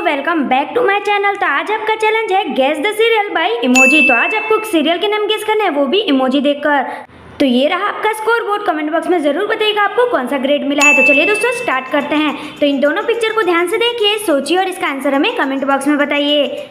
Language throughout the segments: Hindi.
Welcome back to my channel. तो आज आपका चैलेंज है guess the serial by emoji. तो आज आपको सीरियल के नाम गेस करना है, वो भी इमोजी देखकर। तो ये रहा आपका स्कोर बोर्ड। कमेंट बॉक्स में जरूर बताइएगा आपको कौन सा ग्रेड मिला है। तो चलिए दोस्तों स्टार्ट करते हैं। तो इन दोनों पिक्चर को ध्यान से देखिए, सोचिए और इसका आंसर हमें कमेंट बॉक्स में बताइए।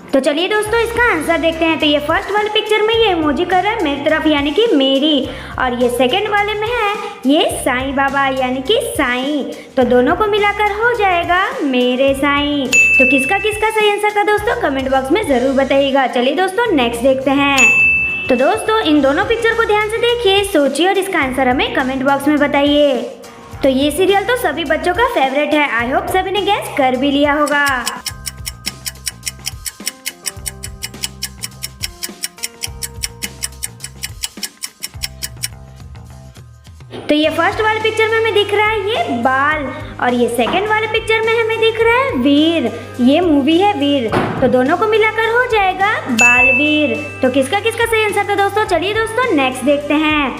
तो चलिए दोस्तों इसका आंसर देखते हैं। तो ये फर्स्ट वाले पिक्चर में ये इमोजी कर रहा है मेरी तरफ यानी कि मेरी, और ये सेकंड वाले में है ये साईं बाबा यानी कि साईं। तो दोनों को मिलाकर हो जाएगा मेरे साईं। तो किसका किसका सही आंसर था दोस्तों कमेंट बॉक्स में ज़रूर बताइएगा। चलिए दोस्तों नेक्स्ट देखते हैं। तो दोस्तों इन दोनों पिक्चर को ध्यान से देखिए, सोचिए और इसका आंसर हमें कमेंट बॉक्स में बताइए। तो ये सीरियल तो सभी बच्चों का फेवरेट है। आई होप सभी ने गैस कर भी लिया होगा। तो ये फर्स्ट वाले पिक्चर में हमें दिख रहा है ये बाल, और ये सेकंड वाले पिक्चर में हमें दिख रहा है वीर। ये मूवी है वीर। तो दोनों को मिलाकर हो जाएगा बालवीर। तो किसका किसका सही आंसर था दोस्तों। चलिए दोस्तों नेक्स्ट देखते हैं।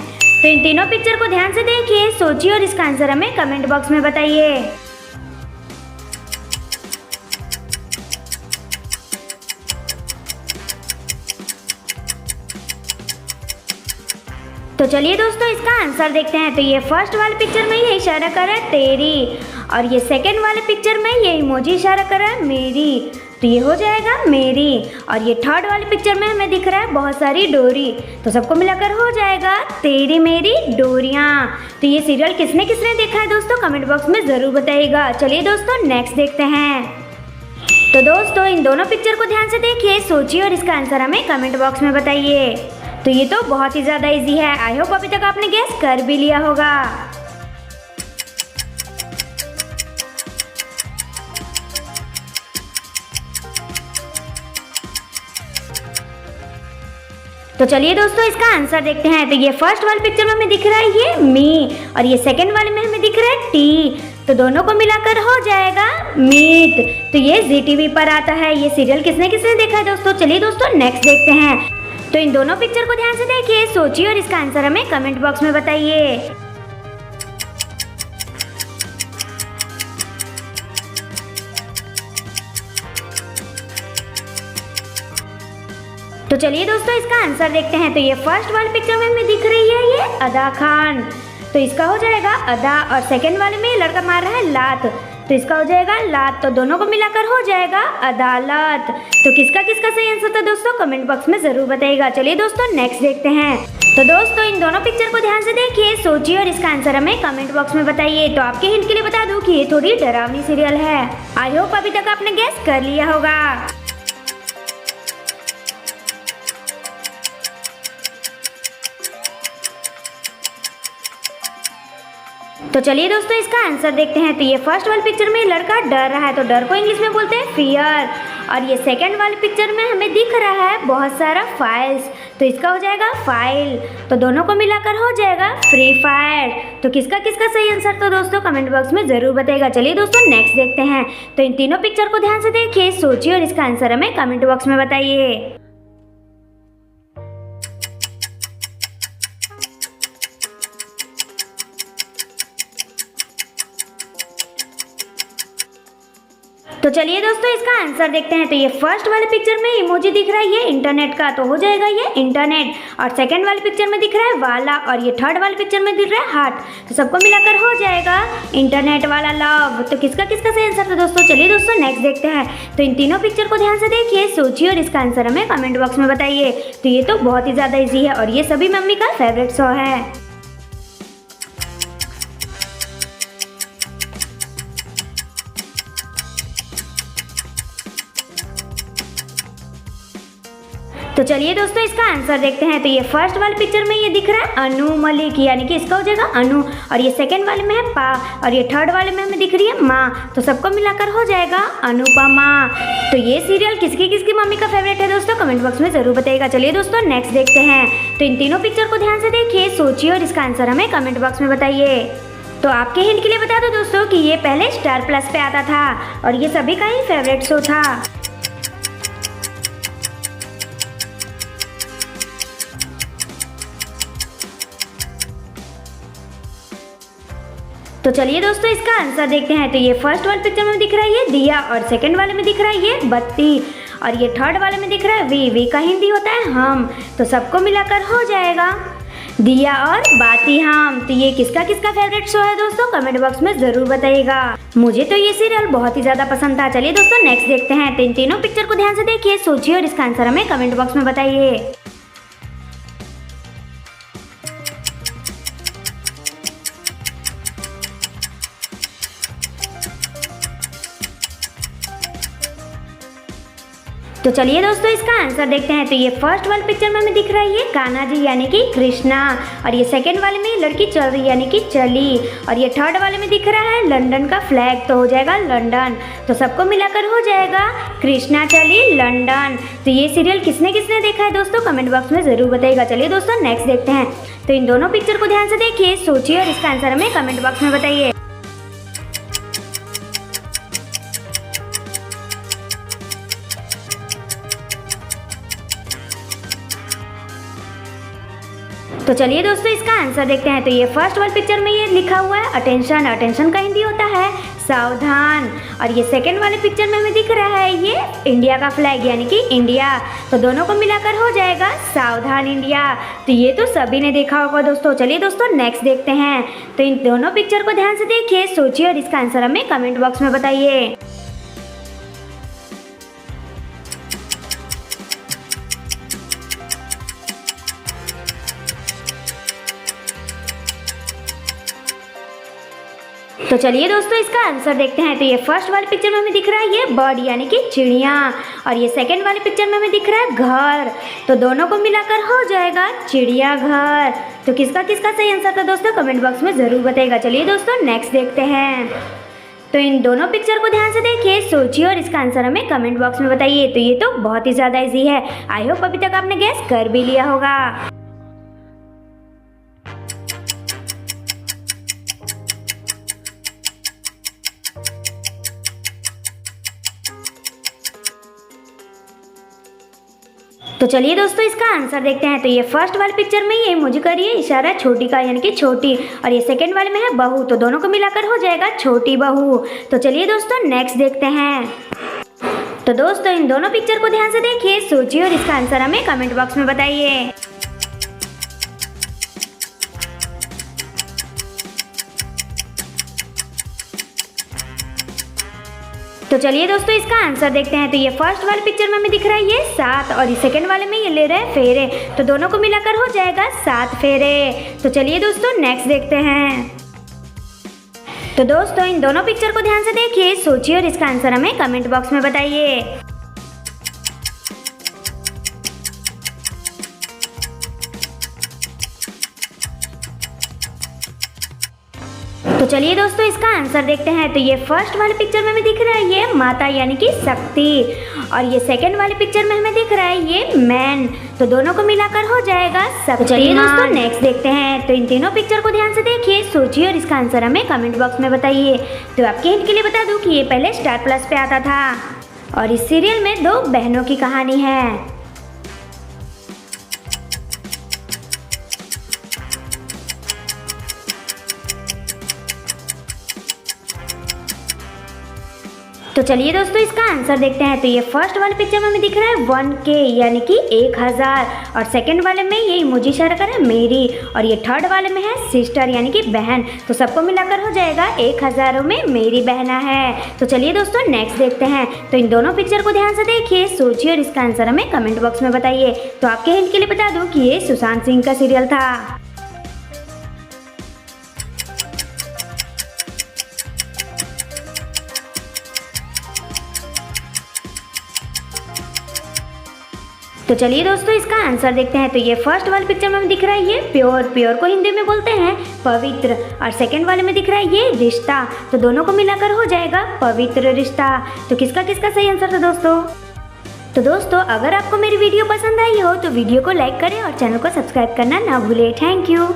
तो इन तीनों पिक्चर को ध्यान से देखिए, सोचिए और इसका आंसर हमें कमेंट बॉक्स में बताइए। तो चलिए दोस्तों इसका आंसर देखते हैं। तो ये फर्स्ट वाले पिक्चर में ये इशारा कर रहा है तेरी, और ये सेकंड वाले पिक्चर में ये इमोजी इशारा कर रहा है मेरी। तो ये हो जाएगा मेरी, और ये थर्ड वाले पिक्चर में हमें दिख रहा है बहुत सारी डोरी। तो सबको मिलाकर हो जाएगा तेरी मेरी डोरियाँ। तो ये सीरियल किसने किसने देखा है दोस्तों कमेंट बॉक्स में ज़रूर बताइएगा। चलिए दोस्तों नेक्स्ट देखते हैं। तो दोस्तों इन दोनों पिक्चर को ध्यान से देखिए, सोचिए और इसका आंसर हमें कमेंट बॉक्स में बताइए। तो ये तो बहुत ही ज़्यादा इजी है। आई होप अभी तक आपने गैस कर भी लिया होगा। तो चलिए दोस्तों इसका आंसर देखते हैं। तो ये फर्स्ट वाले पिक्चर में हमें दिख रहा है ये मी, और ये सेकंड वाले में हमें दिख रहा है टी। तो दोनों को मिलाकर हो जाएगा मीट। तो ये जी टीवी पर आता है। ये सीरियल किसने किसने देखा है दोस्तों। चलिए दोस्तों नेक्स्ट देखते हैं। तो इन दोनों पिक्चर को ध्यान से देखिए, सोचिए और इसका आंसर हमें कमेंट बॉक्स में बताइए। तो चलिए दोस्तों इसका आंसर देखते हैं। तो ये फर्स्ट वाले पिक्चर में हमें दिख रही है ये अदा खान। तो इसका हो जाएगा अदा, और सेकंड वाले में लड़का मार रहा है लात। तो इसका हो जाएगा लात। तो दोनों को मिलाकर हो जाएगा अदालत। तो किसका किसका सही आंसर था दोस्तों कमेंट बॉक्स में ज़रूर बताइएगा। चलिए दोस्तों नेक्स्ट देखते हैं। तो दोस्तों इन दोनों पिक्चर को ध्यान से देखिए, सोचिए और इसका आंसर हमें कमेंट बॉक्स में बताइए। तो आपके हिंट के लिए बता दूं कि ये थोड़ी डरावनी सीरियल है। आई होप अभी तक आपने गैस कर लिया होगा। तो चलिए दोस्तों इसका आंसर देखते हैं। तो ये फर्स्ट वाले पिक्चर में लड़का डर रहा है। तो डर को इंग्लिश में बोलते हैं फियर, और ये सेकंड वाले पिक्चर में हमें दिख रहा है बहुत सारा फाइल्स। तो इसका हो जाएगा फाइल। तो दोनों को मिलाकर हो जाएगा फ्री फायर। तो किसका किसका सही आंसर तो दोस्तों कमेंट बॉक्स में ज़रूर बताइएगा। चलिए दोस्तों नेक्स्ट देखते हैं। तो इन तीनों पिक्चर को ध्यान से देखिए, सोचिए और इसका आंसर हमें कमेंट बॉक्स में बताइए। तो चलिए दोस्तों इसका आंसर देखते हैं। तो ये फर्स्ट वाले पिक्चर में इमोजी दिख रहा है ये इंटरनेट का। तो हो जाएगा ये इंटरनेट, और सेकंड वाले पिक्चर में दिख रहा है वाला, और ये थर्ड वाले पिक्चर में दिख रहा है हार्ट। तो सबको मिलाकर हो जाएगा इंटरनेट वाला लव। तो किसका किसका सही आंसर था दोस्तों। चलिए दोस्तों नेक्स्ट देखते हैं। तो इन तीनों पिक्चर को ध्यान से देखिए, सोचिए और इसका आंसर हमें कमेंट बॉक्स में बताइए। तो ये तो बहुत ही ज़्यादा ईजी है, और ये सभी मम्मी का फेवरेट शो है। तो चलिए दोस्तों इसका आंसर देखते हैं। तो ये फर्स्ट वाले पिक्चर में ये दिख रहा है अनु मलिक, यानी कि इसका हो जाएगा अनु, और ये सेकंड वाले में है पा, और ये थर्ड वाले में हमें दिख रही है माँ। तो सबको मिलाकर हो जाएगा अनुपमा। तो ये सीरियल किसकी किसकी मम्मी का फेवरेट है दोस्तों कमेंट बॉक्स में ज़रूर बताइएगा। चलिए दोस्तों नेक्स्ट देखते हैं। तो इन तीनों पिक्चर को ध्यान से देखिए, सोचिए और इसका आंसर हमें कमेंट बॉक्स में बताइए। तो आपके हिंट के लिए बता दो दोस्तों कि ये पहले स्टार प्लस पे आता था, और ये सभी का ही फेवरेट शो था। तो चलिए दोस्तों इसका आंसर देखते हैं। तो ये फर्स्ट वाले पिक्चर में दिख रहा है ये दिया, और सेकंड वाले में दिख रहा है ये बत्ती, और ये थर्ड वाले में दिख रहा है वी का हिंदी होता है हम। तो सबको मिलाकर हो जाएगा दिया और बाती हम। तो ये किसका किसका फेवरेट शो है दोस्तों, कमेंट बॉक्स में जरूर बताइएगा। मुझे तो ये सीरियल बहुत ही ज्यादा पसंद था। चलिए दोस्तों नेक्स्ट देखते हैं। तो इन तीनों पिक्चर को ध्यान से देखिए, सोचिए और इसका आंसर हमें कमेंट बॉक्स में बताइए। तो चलिए दोस्तों इसका आंसर देखते हैं। तो ये फर्स्ट वाले पिक्चर में हमें दिख रहा है ये कान्हा जी यानी कि कृष्णा, और ये सेकंड वाले में लड़की चल रही यानी कि चली, और ये थर्ड वाले में दिख रहा है लंदन का फ्लैग, तो हो जाएगा लंदन। तो सबको मिलाकर हो जाएगा कृष्णा चली लंदन। तो ये सीरियल किसने किसने देखा है दोस्तों, कमेंट बॉक्स में जरूर बताइएगा। चलिए दोस्तों नेक्स्ट देखते हैं। तो इन दोनों पिक्चर को ध्यान से देखिए, सोचिए और इसका आंसर हमें कमेंट बॉक्स में बताइए। तो चलिए दोस्तों इसका आंसर देखते हैं। तो ये फर्स्ट वाले पिक्चर में ये लिखा हुआ है अटेंशन, अटेंशन का हिंदी होता है सावधान, और ये सेकंड वाले पिक्चर में हमें दिख रहा है ये इंडिया का फ्लैग यानी कि इंडिया। तो दोनों को मिलाकर हो जाएगा सावधान इंडिया। तो ये तो सभी ने देखा होगा दोस्तों। चलिए दोस्तों नेक्स्ट देखते हैं। तो इन दोनों पिक्चर को ध्यान से देखिए, सोचिए और इसका आंसर हमें कमेंट बॉक्स में बताइए। तो चलिए दोस्तों इसका आंसर देखते हैं। तो ये फर्स्ट वाले पिक्चर में हमें दिख रहा है ये बर्ड यानी कि चिड़िया, और ये सेकंड वाले पिक्चर में हमें दिख रहा है घर। तो दोनों को मिलाकर हो जाएगा चिड़िया घर। तो किसका किसका सही आंसर था दोस्तों, कमेंट बॉक्स में ज़रूर बताइएगा। चलिए दोस्तों नेक्स्ट देखते हैं। तो इन दोनों पिक्चर को ध्यान से देखिए, सोचिए और इसका आंसर हमें कमेंट बॉक्स में बताइए। तो ये तो बहुत ही ज़्यादा ईजी है, आई होप अभी तक आपने गैस कर भी लिया होगा। तो चलिए दोस्तों इसका आंसर देखते हैं। तो ये फर्स्ट वाले पिक्चर में ये इमोजी का ये इशारा छोटी का यानी कि छोटी, और ये सेकंड वाले में है बहू। तो दोनों को मिलाकर हो जाएगा छोटी बहू। तो चलिए दोस्तों नेक्स्ट देखते हैं। तो दोस्तों इन दोनों पिक्चर को ध्यान से देखिए, सोचिए और इसका आंसर हमें कमेंट बॉक्स में बताइए। तो चलिए दोस्तों इसका आंसर देखते हैं। तो ये फर्स्ट वाले पिक्चर में हमें दिख रहा है ये 7, और ये सेकंड वाले में ये ले रहे हैं फेरे। तो दोनों को मिलाकर हो जाएगा 7 फेरे। तो चलिए दोस्तों नेक्स्ट देखते हैं। तो दोस्तों इन दोनों पिक्चर को ध्यान से देखिए, सोचिए और इसका आंसर हमें कमेंट बॉक्स में बताइए। तो चलिए दोस्तों इसका आंसर देखते हैं। तो ये फर्स्ट वाले पिक्चर में हमें दिख रहा है ये माता यानी कि शक्ति, और ये सेकंड वाले पिक्चर में हमें दिख रहा है ये मैन। तो दोनों को मिलाकर हो जाएगा सब। तो चलिए दोस्तों नेक्स्ट देखते हैं। तो इन तीनों पिक्चर को ध्यान से देखिए, सोचिए और इसका आंसर हमें कमेंट बॉक्स में बताइए। तो आपके हिंट के लिए बता दूं कि ये पहले स्टार प्लस पे आता था, और इस सीरियल में 2 बहनों की कहानी है। तो चलिए दोस्तों इसका आंसर देखते हैं। तो ये फर्स्ट वाले पिक्चर में हमें दिख रहा है 1K यानी कि 1000, और सेकंड वाले में ये इमोजी इशारा कर है मेरी, और ये थर्ड वाले में है सिस्टर यानी कि बहन। तो सबको मिलाकर हो जाएगा 1000 में मेरी बहना है। तो चलिए दोस्तों नेक्स्ट देखते हैं। तो इन दोनों पिक्चर को ध्यान से देखिए, सोचिए और इसका आंसर हमें कमेंट बॉक्स में बताइए। तो आपके हिंट के लिए बता दूँ कि ये सुशांत सिंह का सीरियल था। तो चलिए दोस्तों इसका आंसर देखते हैं। तो ये फर्स्ट वाले पिक्चर में दिख रहा है ये प्योर, प्योर को हिंदी में बोलते हैं पवित्र, और सेकंड वाले में दिख रहा है ये रिश्ता। तो दोनों को मिलाकर हो जाएगा पवित्र रिश्ता। तो किसका किसका सही आंसर था दोस्तों। तो दोस्तों अगर आपको मेरी वीडियो पसंद आई हो तो वीडियो को लाइक करें और चैनल को सब्सक्राइब करना ना भूलें। Thank you.